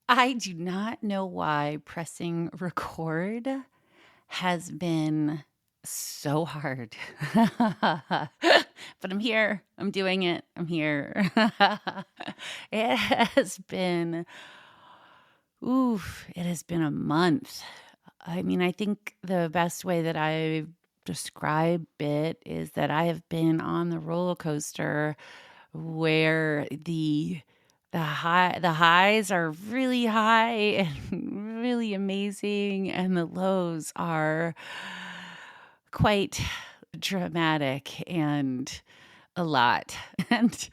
I do not know why pressing record has been so hard. But I'm here. I'm doing it. I'm here. It has been, it has been a month. I mean, I think the best way that I describe it is that I have been on the roller coaster where the highs are really high and really amazing, and the lows are quite dramatic and a lot. And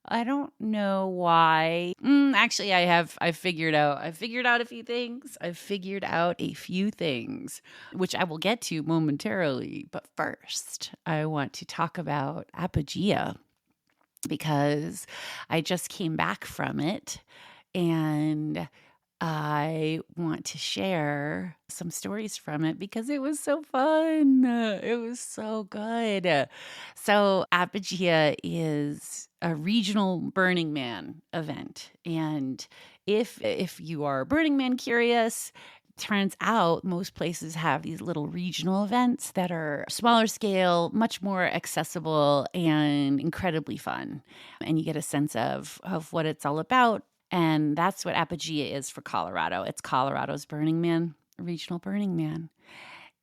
I don't know why. Actually, I've figured out a few things. I've figured out a few things, which I will get to momentarily. But first, I want to talk about Apogaea because I just came back from it and I want to share some stories from it because it was so fun. It was so good. So, Apogaea is a regional Burning Man event. And if you are Burning Man curious, turns out most places have these little regional events that are smaller scale, much more accessible, and incredibly fun. And you get a sense of what it's all about. And that's what Apogaea is for Colorado. It's Colorado's Burning Man, regional Burning Man.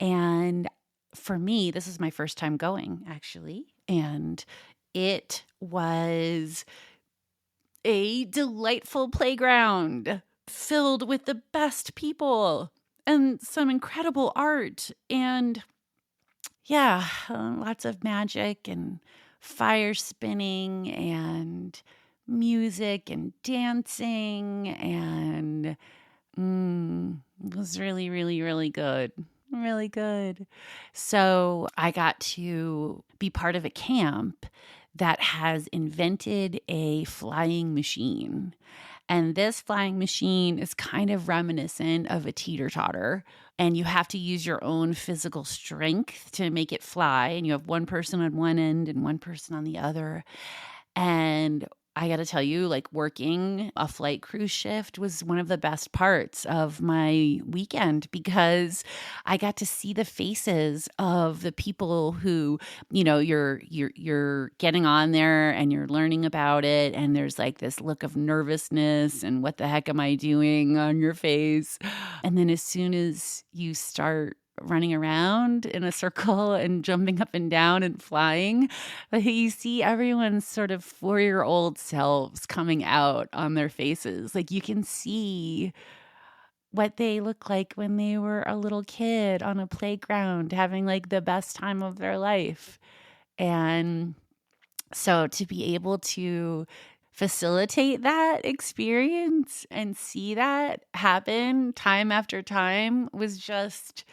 And for me, this is my first time going, actually. And it was a delightful playground filled with the best people and some incredible art. And yeah, lots of magic and fire spinning and music and dancing. And it was really, really, really good. Really good. So I got to be part of a camp that has invented a flying machine. And this flying machine is kind of reminiscent of a teeter-totter. And you have to use your own physical strength to make it fly. And you have one person on one end and one person on the other. And I got to tell you, like working a flight crew shift was one of the best parts of my weekend because I got to see the faces of the people who, you're getting on there and you're learning about it, and there's like this look of nervousness and what the heck am I doing on your face. And then as soon as you start running around in a circle and jumping up and down and flying, like you see everyone's sort of 4-year-old selves coming out on their faces. Like you can see what they look like when they were a little kid on a playground having like the best time of their life. And so to be able to facilitate that experience and see that happen time after time was just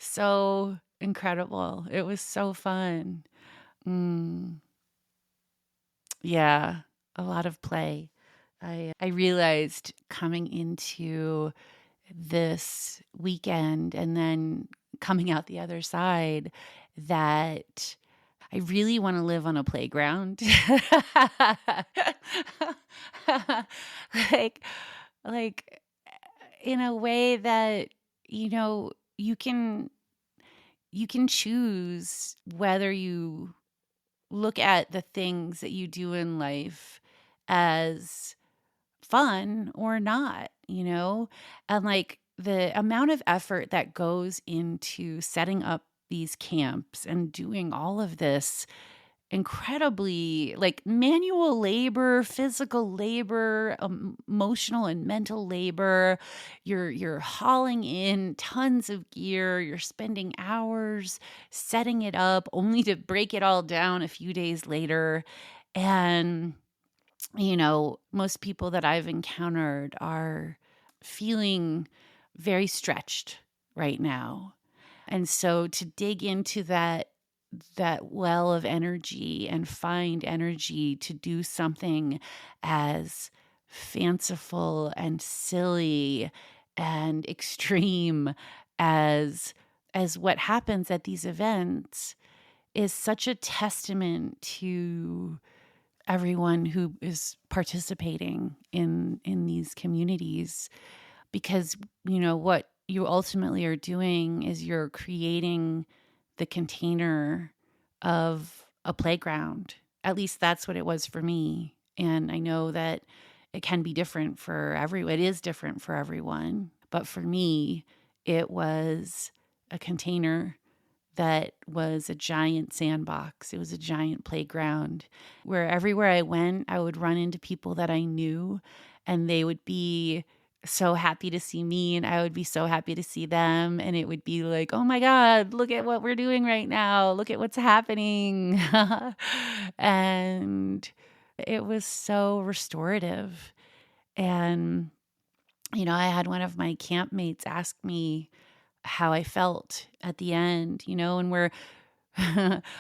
so incredible. It was so fun. Mm, yeah, a lot of play. I realized coming into this weekend and then coming out the other side that I really want to live on a playground. like like in a way that you know you can choose whether you look at the things that you do in life as fun or not, and like the amount of effort that goes into setting up these camps and doing all of this incredibly like manual labor, physical labor, emotional and mental labor. You're hauling in tons of gear, you're spending hours setting it up only to break it all down a few days later. And most people that I've encountered are feeling very stretched right now. And so to dig into that well of energy and find energy to do something as fanciful and silly and extreme as what happens at these events is such a testament to everyone who is participating in these communities because, what you ultimately are doing is you're creating the container of a playground. At least that's what it was for me. And I know that it can be different for everyone. It is different for everyone. But for me, it was a container that was a giant sandbox. It was a giant playground where everywhere I went, I would run into people that I knew, and they would be so happy to see me, and I would be so happy to see them. And it would be like, oh my God, look at what we're doing right now. Look at what's happening. And it was so restorative. And, I had one of my campmates ask me how I felt at the end, and we're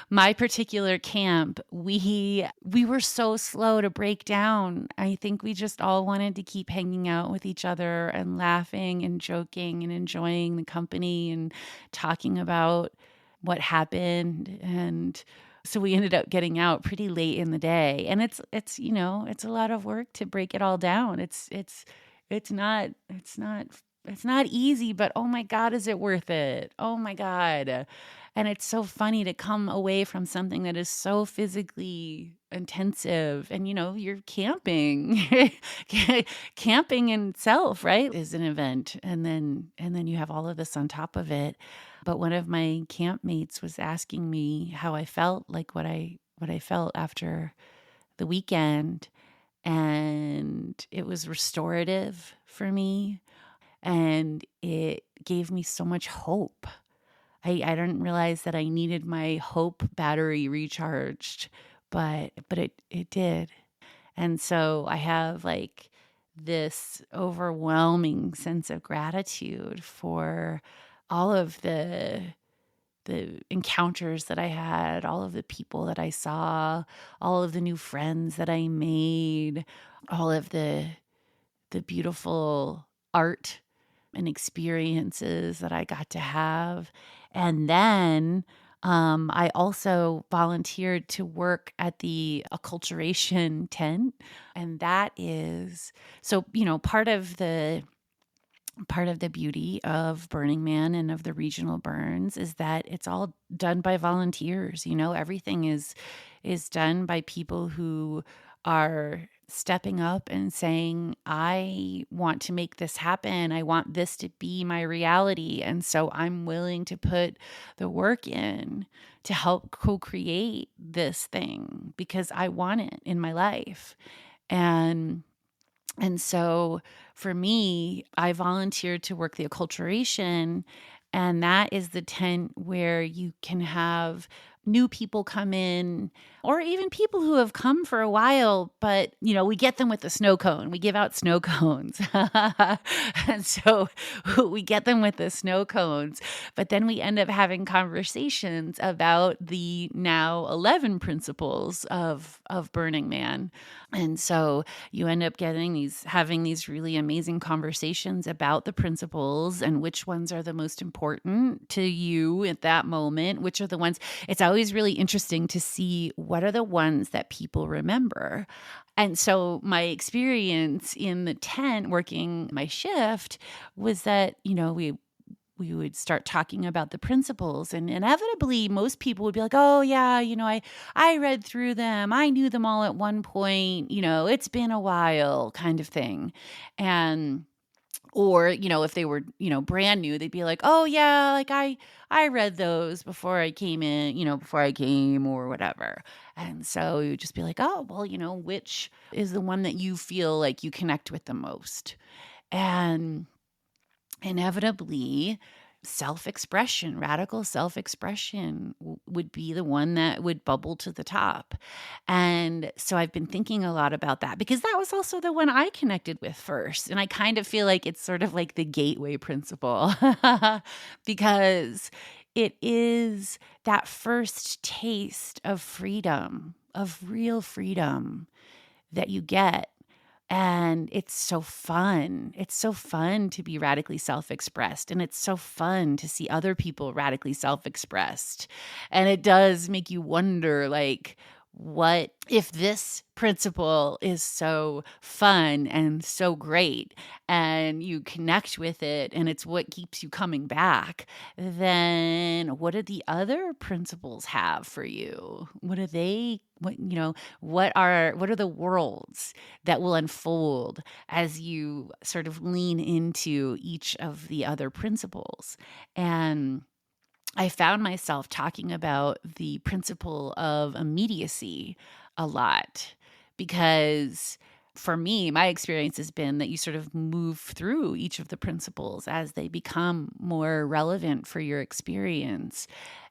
my particular camp, we were so slow to break down. I think we just all wanted to keep hanging out with each other and laughing and joking and enjoying the company and talking about what happened. And so we ended up getting out pretty late in the day. And it's it's a lot of work to break it all down. It's not easy, but oh my God, is it worth it? Oh my God. And it's so funny to come away from something that is so physically intensive. And, you're camping. Camping in itself, right, is an event. And then you have all of this on top of it. But one of my campmates was asking me how I felt, like what I felt after the weekend. And it was restorative for me. And it gave me so much hope. I didn't realize that I needed my hope battery recharged, but it did. And so I have like this overwhelming sense of gratitude for all of the encounters that I had, all of the people that I saw, all of the new friends that I made, all of the beautiful art and experiences that I got to have. And then I also volunteered to work at the acculturation tent. And that is so, part of the beauty of Burning Man and of the regional burns is that it's all done by volunteers. Everything is done by people who are stepping up and saying, I want to make this happen. I want this to be my reality. And so I'm willing to put the work in to help co-create this thing because I want it in my life. And so for me, I volunteered to work the acculturation, and that is the tent where you can have new people come in or even people who have come for a while, but we get them with a snow cone. We give out snow cones. And so we get them with the snow cones, but then we end up having conversations about the now 11 principles of Burning Man. And so you end up having these really amazing conversations about the principles and which ones are the most important to you at that moment, which are the ones. It's always really interesting to see what are the ones that people remember. And so my experience in the tent working my shift was that, we would start talking about the principles, and inevitably most people would be like, oh yeah, I read through them. I knew them all at one point, it's been a while kind of thing. And or, if they were, brand new, they'd be like, oh yeah, like I read those before I came in, before I came or whatever. And so you would just be like, oh, well, which is the one that you feel like you connect with the most? And inevitably, radical self-expression would be the one that would bubble to the top. And so I've been thinking a lot about that because that was also the one I connected with first. And I kind of feel like it's sort of like the gateway principle because it is that first taste of freedom, of real freedom that you get. And it's so fun. It's so fun to be radically self-expressed. And it's so fun to see other people radically self-expressed. And it does make you wonder, like, what if this principle is so fun and so great and you connect with it and it's what keeps you coming back, then what do the other principles have for you? What are the worlds that will unfold as you sort of lean into each of the other principles? And I found myself talking about the principle of immediacy a lot because for me, my experience has been that you sort of move through each of the principles as they become more relevant for your experience.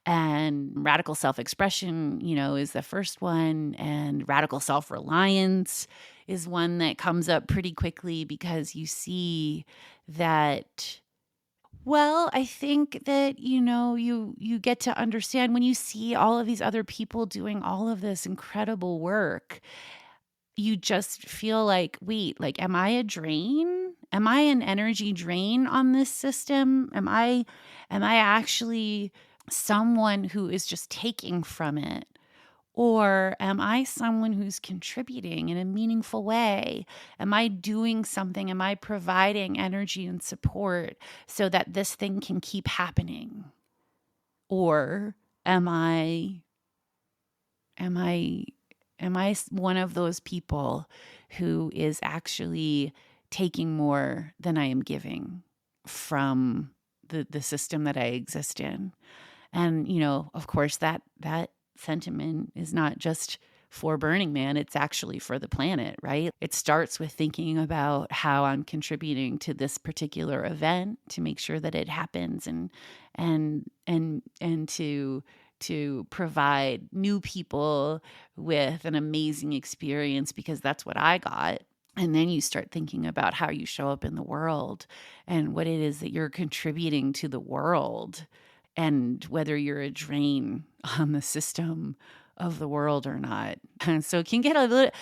And radical self expression, is the first one, and radical self reliance is one that comes up pretty quickly because you see that I think that, you get to understand when you see all of these other people doing all of this incredible work, you just feel like, wait, like, am I a drain? Am I an energy drain on this system? Am I actually someone who is just taking from it? Or am I someone who's contributing in a meaningful way? Am I doing something? Am I providing energy and support so that this thing can keep happening? Or am I am I am I one of those people who is actually taking more than I am giving from the system that I exist in? And, of course, that sentiment is not just for Burning Man, it's actually for the planet, right? It starts with thinking about how I'm contributing to this particular event to make sure that it happens and to provide new people with an amazing experience because that's what I got. And then you start thinking about how you show up in the world and what it is that you're contributing to the world and whether you're a drain on the system of the world or not. And so it can get a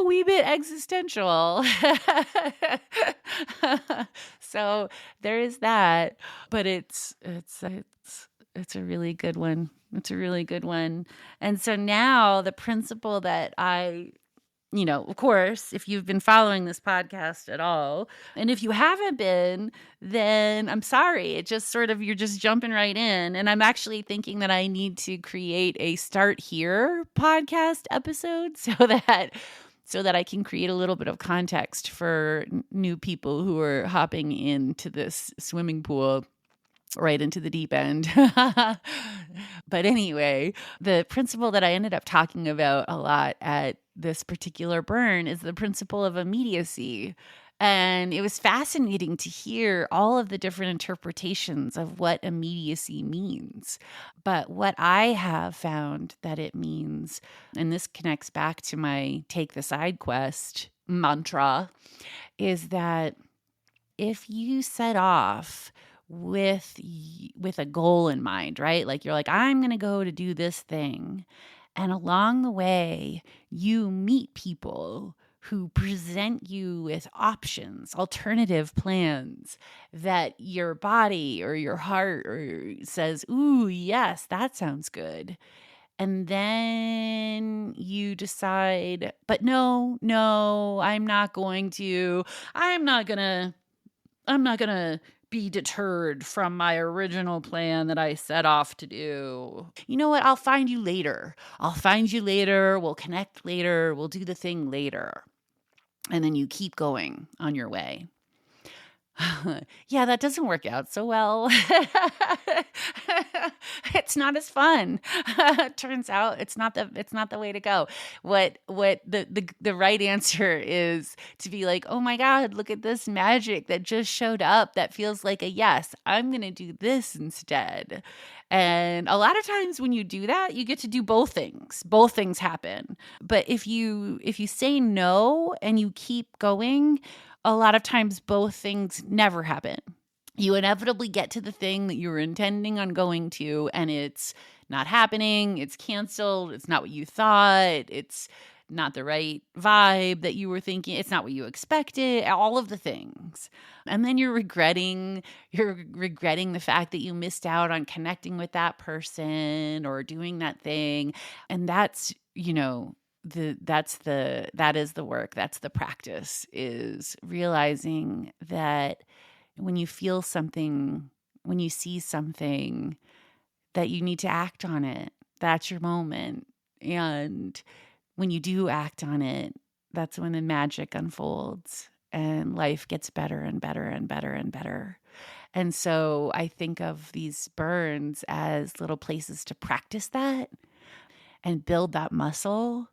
wee bit existential. So there is that, but it's a really good one. It's a really good one. And so now the principle that of course, if you've been following this podcast at all, and if you haven't been, then I'm sorry. It just sort of, you're just jumping right in. And I'm actually thinking that I need to create a Start Here podcast episode so that I can create a little bit of context for new people who are hopping into this swimming pool right into the deep end. But anyway, the principle that I ended up talking about a lot at this particular burn is the principle of immediacy. And it was fascinating to hear all of the different interpretations of what immediacy means. But what I have found that it means, and this connects back to my take the side quest mantra, is that if you set off with a goal in mind, right? Like you're like, I'm going to go to do this thing. And along the way, you meet people who present you with options, alternative plans that your body or your heart says, ooh, yes, that sounds good. And then you decide, but no, I'm not going to be deterred from my original plan that I set off to do. You know what? I'll find you later. We'll connect later. We'll do the thing later. And then you keep going on your way. Yeah, that doesn't work out so well. It's not as fun. Turns out it's not the way to go. What the right answer is to be like, oh my God, look at this magic that just showed up that feels like a yes. I'm gonna do this instead. And a lot of times when you do that, you get to do both things. Both things happen. But if you say no and you keep going, a lot of times both things never happen. You inevitably get to the thing that you were intending on going to, and it's not happening, it's canceled, it's not what you thought, it's not the right vibe that you were thinking, it's not what you expected, all of the things. And then you're regretting the fact that you missed out on connecting with that person or doing that thing. And that's you know, that is the work, that's the practice, is realizing that when you feel something, when you see something, that you need to act on it. That's your moment. And when you do act on it, that's when the magic unfolds and life gets better and better and better and better. And so I think of these burns as little places to practice that and build that muscle.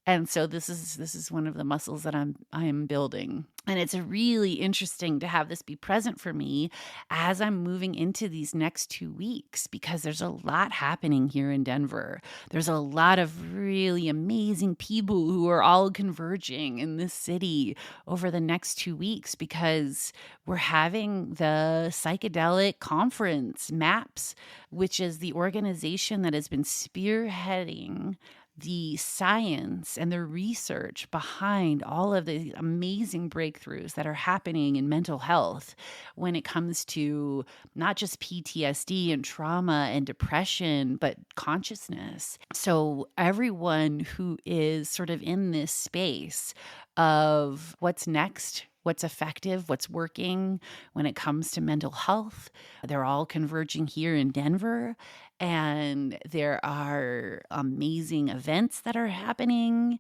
And so this is one of the muscles that I am building. And it's really interesting to have this be present for me as I'm moving into these next 2 weeks, because there's a lot happening here in Denver. There's a lot of really amazing people who are all converging in this city over the next 2 weeks, because we're having the psychedelic conference MAPS, which is the organization that has been spearheading the science and the research behind all of the amazing breakthroughs that are happening in mental health when it comes to not just PTSD and trauma and depression, but consciousness. So, everyone who is sort of in this space of what's next, what's effective, what's working when it comes to mental health, they're all converging here in Denver. And there are amazing events that are happening.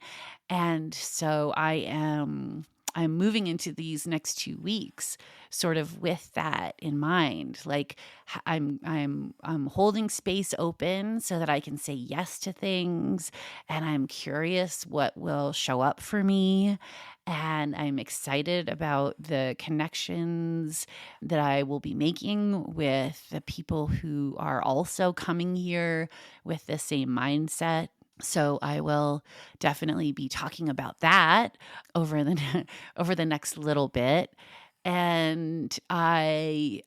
And so I'm moving into these next 2 weeks sort of with that in mind. Like, I'm holding space open so that I can say yes to things, and I'm curious what will show up for me, and I'm excited about the connections that I will be making with the people who are also coming here with the same mindset. So I will definitely be talking about that over the over the next little bit. And I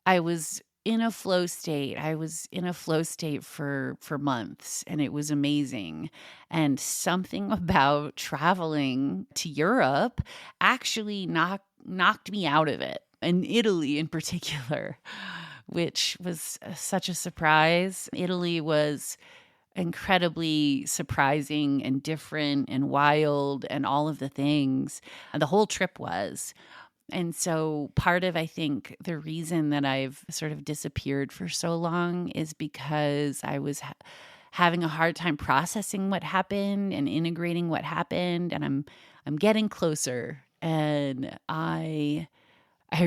was in a flow state. I was in a flow state for months, and it was amazing. And something about traveling to Europe actually knocked me out of it. In Italy in particular, which was such a surprise. Italy was incredibly surprising and different and wild and all of the things. And the whole trip was. And so part of, I think, the reason that I've sort of disappeared for so long is because I was having a hard time processing what happened and integrating what happened. And I'm getting closer. And I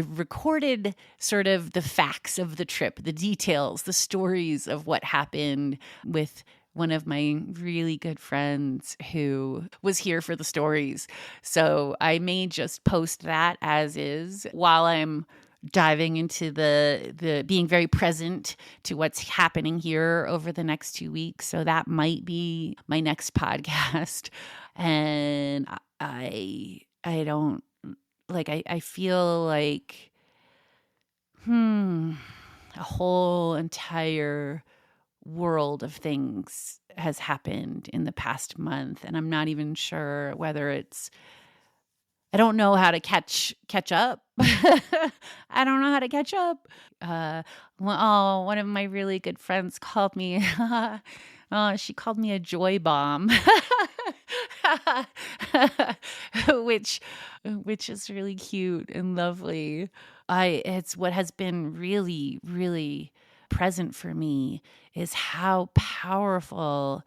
recorded sort of the facts of the trip, the details, the stories of what happened with one of my really good friends who was here for the stories. So I may just post that as is while I'm diving into the being very present to what's happening here over the next 2 weeks. So that might be my next podcast. And I don't like I feel like a whole entire world of things has happened in the past month, and I'm not even sure whether it's I don't know how to catch up. I don't know how to catch up. One of my really good friends called me. She called me a joy bomb, which which is really cute and lovely. It's what has been really, really present for me is how powerful,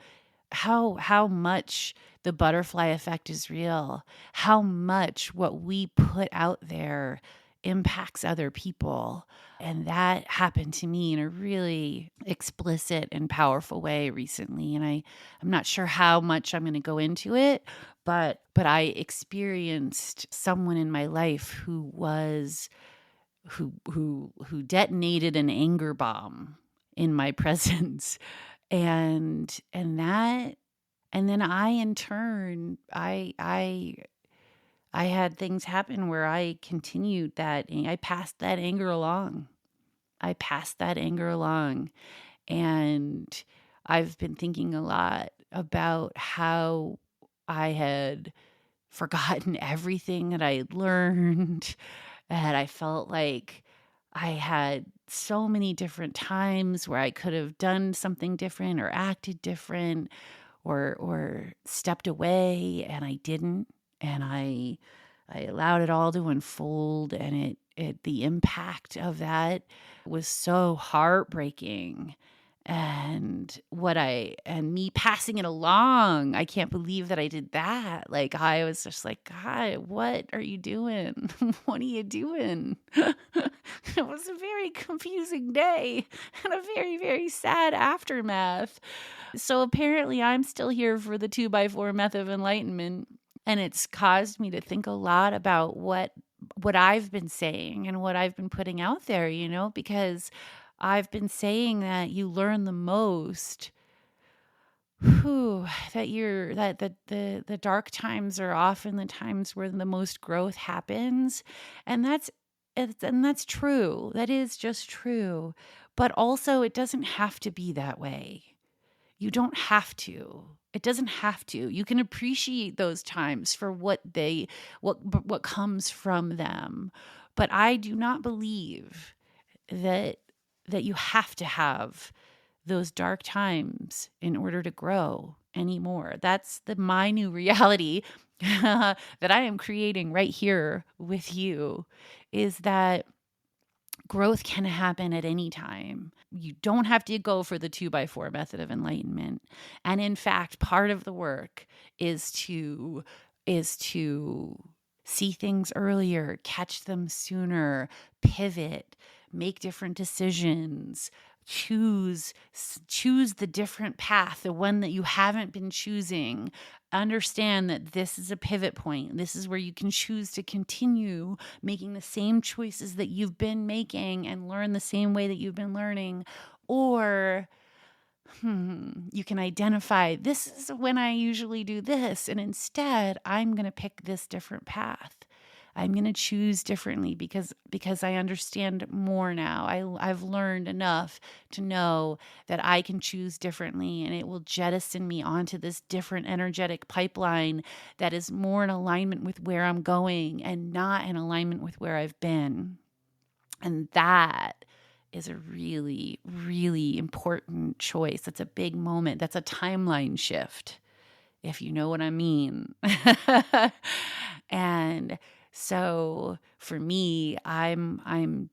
how much the butterfly effect is real, how much what we put out there impacts other people. And that happened to me in a really explicit and powerful way recently. And I'm not sure how much I'm going to go into it, but I experienced someone in my life who detonated an anger bomb in my presence. And then I in turn I had things happen where I continued that. I passed that anger along. I passed that anger along. And I've been thinking a lot about how I had forgotten everything that I had learned. And I felt like I had so many different times where I could have done something different or acted different or stepped away, and I didn't. And I allowed it all to unfold, and it the impact of that was so heartbreaking. And me passing it along, I can't believe that I did that. Like, I was just like, God, what are you doing? What are you doing? It was a very confusing day and a very, very sad aftermath. So apparently I'm still here for the 2x4 method of enlightenment, and it's caused me to think a lot about what I've been saying and what I've been putting out there, because I've been saying that you learn the most, that the dark times are often the times where the most growth happens. And that's true. That is just true. But also, it doesn't have to be that way. You don't have to. It doesn't have to. You can appreciate those times for what comes from them. But I do not believe that you have to have those dark times in order to grow anymore. That's my new reality that I am creating right here with you, is that growth can happen at any time. You don't have to go for the 2x4 method of enlightenment. And in fact, part of the work is to see things earlier, catch them sooner, pivot, make different decisions, choose the different path, the one that you haven't been choosing. Understand that this is a pivot point. This is where you can choose to continue making the same choices that you've been making and learn the same way that you've been learning. Or you can identify, this is when I usually do this, and instead I'm going to pick this different path. I'm going to choose differently because I understand more now. I've learned enough to know that I can choose differently, and it will jettison me onto this different energetic pipeline that is more in alignment with where I'm going and not in alignment with where I've been. And that is a really, really important choice. That's a big moment. That's a timeline shift, if you know what I mean. And so for me, I'm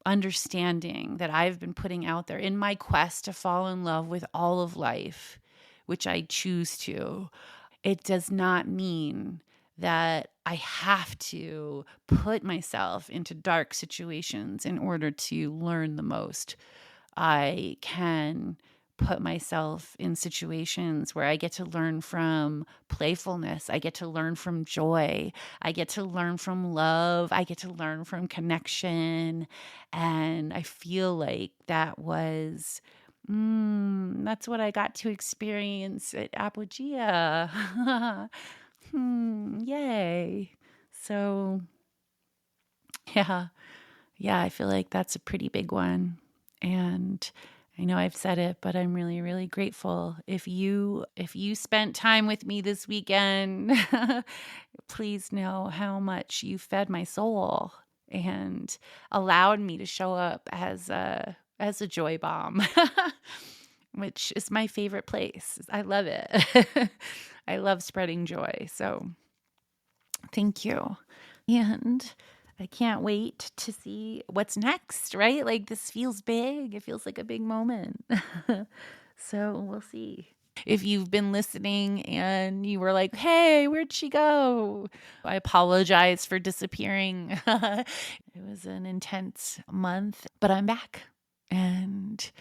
understanding that I've been putting out there in my quest to fall in love with all of life, which I choose to. It does not mean that I have to put myself into dark situations in order to learn the most. I can put myself in situations where I get to learn from playfulness. I get to learn from joy. I get to learn from love. I get to learn from connection. And I feel like that's what I got to experience at Apogea. Yay. So, yeah. Yeah, I feel like that's a pretty big one. And I know I've said it, but I'm really, really grateful. If you spent time with me this weekend, please know how much you fed my soul and allowed me to show up as a joy bomb, which is my favorite place. I love it. I love spreading joy. So thank you. And I can't wait to see what's next, right? Like, this feels big. It feels like a big moment. So we'll see. If you've been listening and you were like, hey, where'd she go? I apologize for disappearing. It was an intense month, but I'm back. And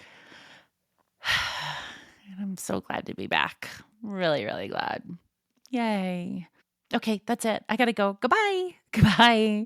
I'm so glad to be back. Really, really glad. Yay. Okay, that's it. I gotta go. Goodbye. Goodbye.